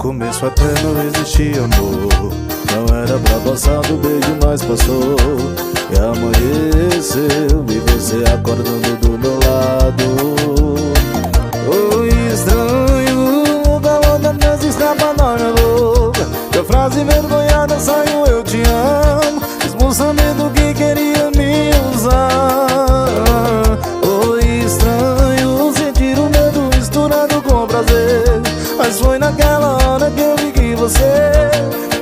começo até não existia amor. Não era pra passar do beijo, mas passou. E amanheceu e você acordando do meu lado. Oi, estranho, o calor da dança escapa na minha boca. Da frase envergonhada saiu eu te amo, esboçamento que queria me usar. Oi, estranho, sentir o medo misturado com prazer. Mas foi naquela hora que eu vi que você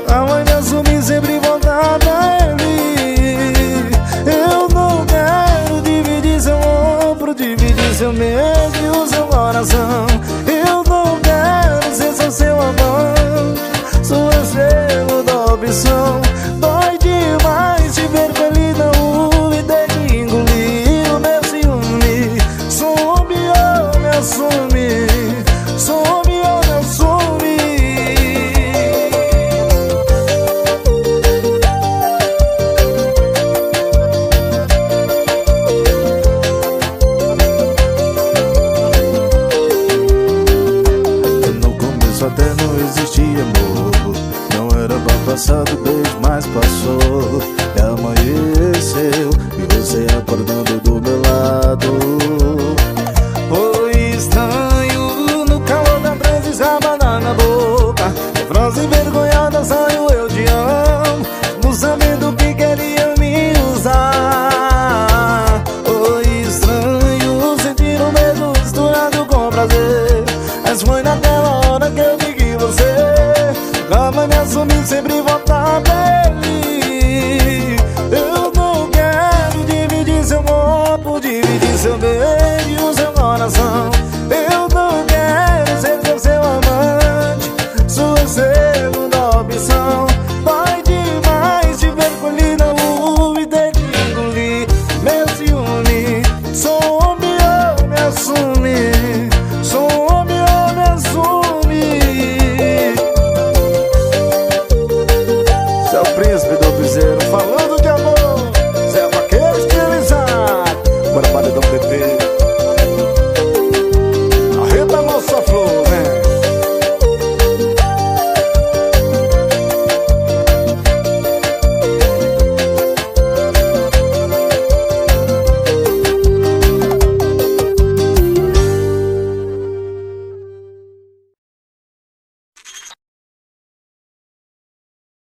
amanhã me assumir, sempre voltar pra ele. Eu não quero dividir seu ombro, dividir seu medo e o seu coração. Eu não quero ser só seu amante, sua segunda opção. Dói demais te ver com ele na rua e ter que engolir o meu ciúme. Some ou me assume, some ou me assume. No começo até não existia amor. Não era pra passar do beijo, mas passou. E amanheceu e você acordando do meu lado. Oi, estranho, no calor da transição, na boca. A frase envergonhada saiu eu te amo, no sabendo que queria me usar. Oi, estranho, sentir o medo misturado com prazer. Mas foi naquela hora que eu vi que você vai me assumir, sempre voltar pra ele. Eu não quero dividir seu corpo, dividir seu beijo e o seu coração. Eu não quero ser seu amante, sua segunda opção. Dói demais te ver com ele na rua e ter que engolir meu ciúme. Some ou me assume, some ou me assume. Você é o príncipe do